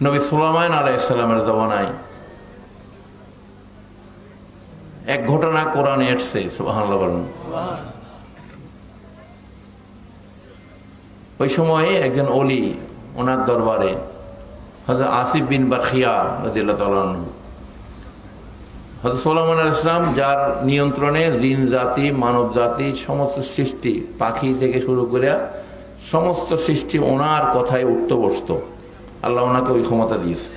নবী সুলাইমান আলাইহিস সালামের জমানায় এক ঘটনা কোরআনে এসেছে, সুবহানাল্লাহ বলেন। ওই সময়ে একজন ওলি, ওনার দরবারে হযরত আসিফ বিন বারখিয়া রাদিয়াল্লাহু তাআলা আনহু, হযরত সুলাইমান আলাইহিস সালাম যার নিয়ন্ত্রণে জিন জাতি, মানব জাতি, সমস্ত সৃষ্টি, পাখি থেকে শুরু করে সমস্ত সৃষ্টি ওনার কথায় উঠতে বসত। আল্লাহ ওনাকে ওই ক্ষমতা দিয়েছে,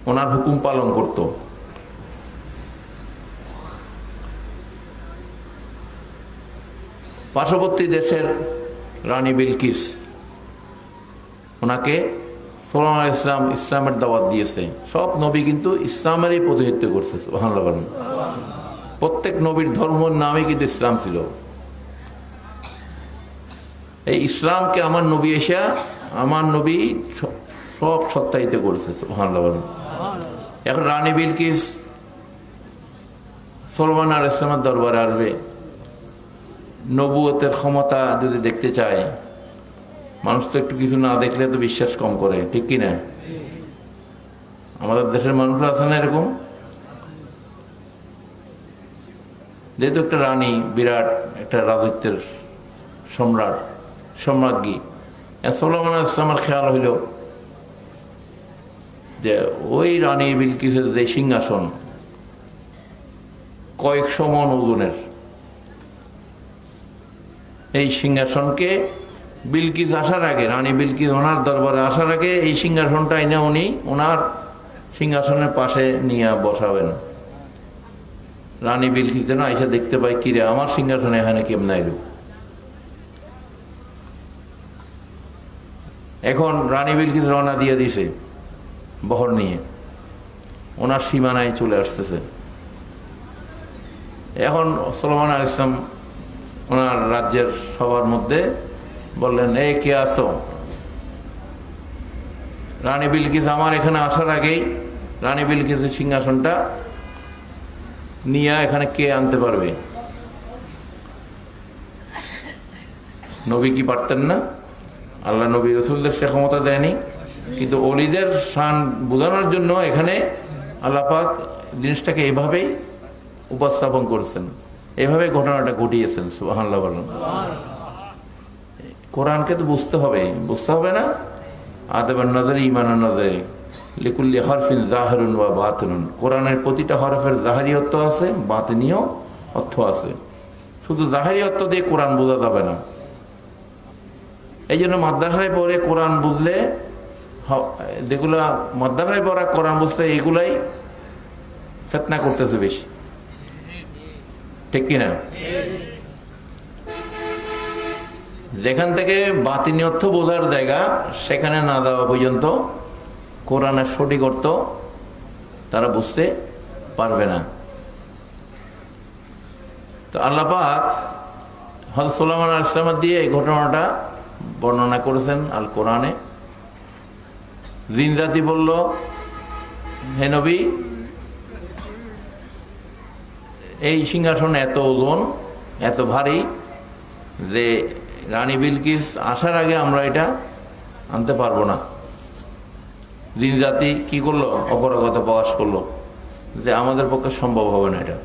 ওনার হুকুম পালন করত। পার্শ্ববর্তী দেশের রানী বিলকিস, ওনাকে সুলাইমান আলাইহিস সালাম ইসলামের দাওয়াত দিয়েছে। সব নবী কিন্তু ইসলামেরই প্রতিনিধিত্ব করছে, সুবহানাল্লাহ বলেন। প্রত্যেক নবীর ধর্মের নামে কিন্তু ইসলাম ছিল। এই ইসলামকে আমার নবী এসে, আমার নবী সব সত্যায়িত করেছে, সুবহানাল্লাহ বলেন। এখন রানী বিলকিস সুলাইমান আলাইহিস সালামের দরবারে আসবে, নবুয়তের ক্ষমতা যদি দেখতে চায়, মানুষ তো একটু কিছু না দেখলে তো বিশ্বাস কম করে, ঠিক কিনা? আমাদের দেশের মানুষরা আছে না এরকম? যেহেতু একটা রানী, বিরাট একটা রাজত্বের সম্রাট, সম্রাজ্ঞী, সুলাইমান আলাইহিস সালামের খেয়াল হইল যে ওই রানী বিলকিসের যে সিংহাসন কয়েকশো মণ ওজনের, এই সিংহাসনকে বিলকিস আসার আগে, রানী বিলকিস ওনার দরবারে আসার আগে এই সিংহাসনটা এনে উনি ওনার সিংহাসনের পাশে নিয়ে বসাবেন। রানী বিলকিস যেন আইসা দেখতে পাই, কিরে আমার সিংহাসনে এখানে কেমন এলো। এখন রানী বিলকিস রওনা দিয়ে দিছে বহর নিয়ে, ওনার সীমানায় চলে আসতেছে। এখন সুলাইমান আলাইহিস সালাম ওনার রাজ্যের সবার মধ্যে বললেন, এই কে আসো? রানী বিলকিস আমার এখানে আসার আগেই রানী বিলকিসের সিংহাসনটা নিয়ে এখানে কে আনতে পারবে? নবী কি পারতেন না? আল্লাহ নবী রসুলদের সে ক্ষমতা দেয়নি, কিন্তু অলিদের শান বোঝানোর জন্য এখানে আল্লাহ পাক জিনিসটাকে এভাবেই উপস্থাপন করেছেন, এভাবে ঘটনাটা ঘটিয়েছেন, সুবহানাল্লাহ বলেন। কোরআনকে তো বুঝতে হবে, বুঝতে হবে না? আদবের নজরে ঈমানের নজরে লিকুল্লি হরফিন জাহিরুন ওয়া বাতিনুন, কোরআনের প্রতিটা হরফের জাহিরি অর্থ আছে, বাতিনীয় অর্থ আছে। শুধু জাহিরি অর্থ দিয়ে কোরআন বোঝা যাবে না। এই জন্য মাদ্রাসায় পড়ে কোরআন বুঝলে, যেগুলা মাদ্রাসায় পড়া কোরআন বুঝতে, এগুলাই ফিতনা করতেছে বেশি, ঠিক কিনা? যেখান থেকে বাতিনি অর্থ বোঝার জায়গা, সেখানে না যাওয়া পর্যন্ত কোরআনের সঠিক অর্থ তারা বুঝতে পারবে না। তো আল্লাহ পাক হযরত সুলাইমান আলাইহিস সালাম দিয়ে এই ঘটনাটা বর্ণনা করেছেন আল কোরআনে। জিন জাতি বলল, হে নবী, এই সিংহাসন এত ওজন, এত ভারী যে রানী বিলকিস আসার আগে আমরা এটা আনতে পারবো না। জিন জাতি কি করলো? অপারগতা প্রকাশ করলো যে আমাদের পক্ষে সম্ভব হবে না, এটা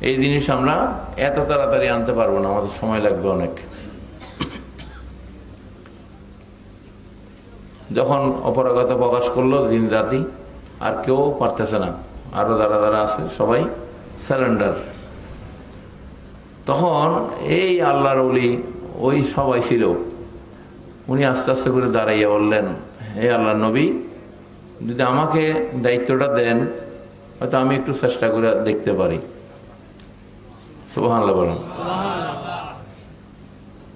এই জিনিস আমরা এত তাড়াতাড়ি আনতে পারবো না, আমাদের সময় লাগবে অনেক। যখন অপারগতা প্রকাশ করলো জিন জাতি, আর কেউ পারতেছে না, আরো যারা যারা আছে সবাই সারেন্ডার। তখন এই আল্লাহর ওলি, ওই সবাই ছিল, উনি আস্তে আস্তে করে দাঁড়াইয়া বললেন, হে আল্লাহর নবী, যদি আমাকে দায়িত্বটা দেন, হয়তো আমি একটু চেষ্টা করে দেখতে পারি। সুবহানাল্লাহ বলেন।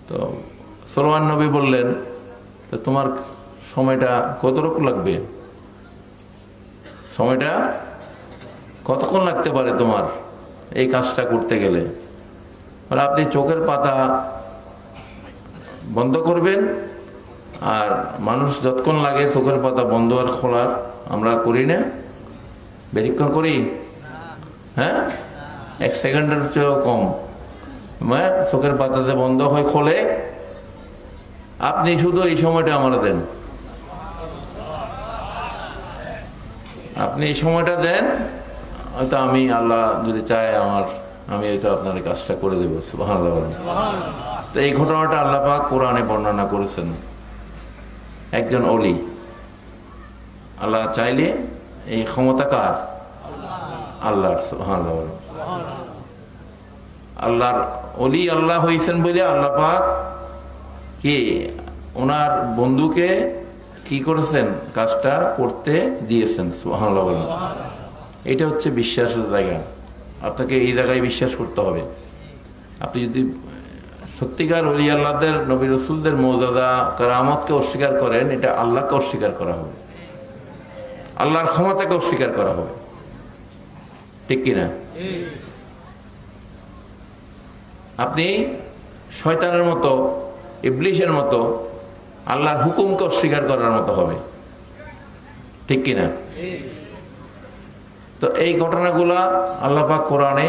তো সুলাইমান নবী বললেন, তো তোমার সময়টা কতটুকু লাগবে? সময়টা কতক্ষণ লাগতে পারে তোমার এই কাজটা করতে গেলে? আপনি চোখের পাতা বন্ধ করবেন, আর মানুষ যতক্ষণ লাগে চোখের পাতা বন্ধ আর খোলার আমরা করি না, বেশিক্ষণ করি? হ্যাঁ, 1 সেকেন্ডের চেয়েও কম। চোখের পাতাতে বন্ধ হয়, খোলে, আপনি শুধু এই সময়টা আমার দেন, আপনি এই সময়টা দেন, হয়তো আমি আল্লাহ যদি চায় আমি হয়তো আপনার কাজটা করে দেবো। সুবহানাল্লাহ। তো এই ঘটনাটা আল্লাহ পাক কোরআনে বর্ণনা করেছেন। একজন অলি, আল্লাহ চাইলে এই ক্ষমতা কার? আল্লাহর। সুবহানাল্লাহ। আল্লাহর অলি আল্লাহ হয়েছেন বলে আল্লাহ পাক কি ওনার বন্ধুকে কি করেছেন? কাজটা করতে দিয়েছেন। সুবহানাল্লাহ। এটা হচ্ছে বিশ্বাসের জায়গা। আপনাকে এই জায়গায় বিশ্বাস করতে হবে। আপনি যদি সত্যিকার ওলি আল্লাহদের, নবী রাসূলদের মর্যাদা কারামতকে অস্বীকার করেন, এটা আল্লাহকে অস্বীকার করা হবে, আল্লাহর ক্ষমতাকে অস্বীকার করা হবে। ঠিক কিনা? আপনি শয়তানের মতো, ইবলিসের মতো আল্লাহর হুকুমকে অস্বীকার করার মতো হবে। ঠিক কিনা? তো এই ঘটনাগুলা আল্লাহ পাক কোরআনে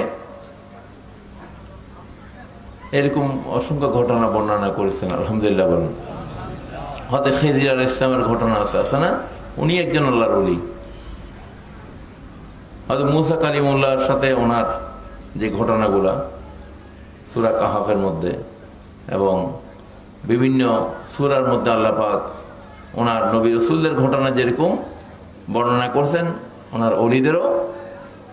এরকম অসংখ্য ঘটনা বর্ণনা করেছেন। আলহামদুলিল্লাহ বলুন। হয়তো খিজির আলাইহিস সালামের ঘটনা আছে না? উনি একজন আল্লাহর ওলি। হয়তো মুসা কালিমুল্লাহর সাথে ওনার যে ঘটনাগুলা সূরা কাহাফের মধ্যে এবং বিভিন্ন সূরার মধ্যে আল্লাহ পাক ওনার নবী রাসূলদের ঘটনা যেরকম বর্ণনা করছেন, ওনার ওলিদেরও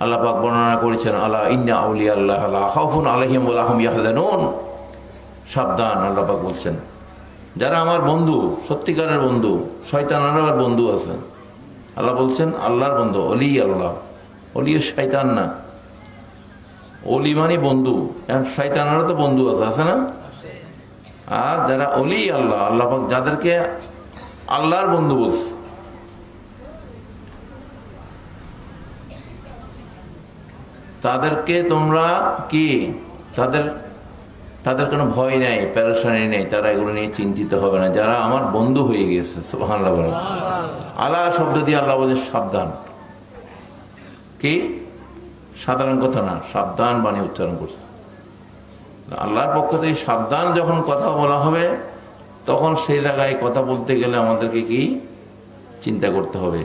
আল্লাহ পাক বর্ণনা করেছেন। আলা ইন্না আউলিয়া আল্লাহ লা খাউফুন আলাইহিম ওয়া লা হুম ইয়াহজানুন। সাবধান, আল্লাহ পাক বলছেন, যারা আমার বন্ধু, সত্যিকারের বন্ধু, শয়তানেরও আর বন্ধু আছে। আল্লাহ বলছেন আল্লাহর বন্ধু, অলি আল্লাহ, অলি শয়তান না। অলি মানে বন্ধু, শয়তানেরও তো বন্ধু আছে না? আর যারা অলি আল্লাহ, আল্লাহ পাক যাদেরকে আল্লাহর বন্ধু বলছে, তাদেরকে তোমরা কি তাদের কোনো ভয় নেই, প্যারেশানি নেই, তারা এগুলো নিয়ে চিন্তিত হবে না, যারা আমার বন্ধু হয়ে গেছে। সুবহানাল্লাহ। আল্লাহ শব্দ দিয়ে আল্লাহ বলে সাবধান। কি সাধারণ কথা না, সাবধান বাণী উচ্চারণ করছে আল্লাহর পক্ষ থেকে। সাবধান যখন কথা বলা হবে, তখন সেই জায়গায় কথা বলতে গেলে আমাদেরকে কি চিন্তা করতে হবে?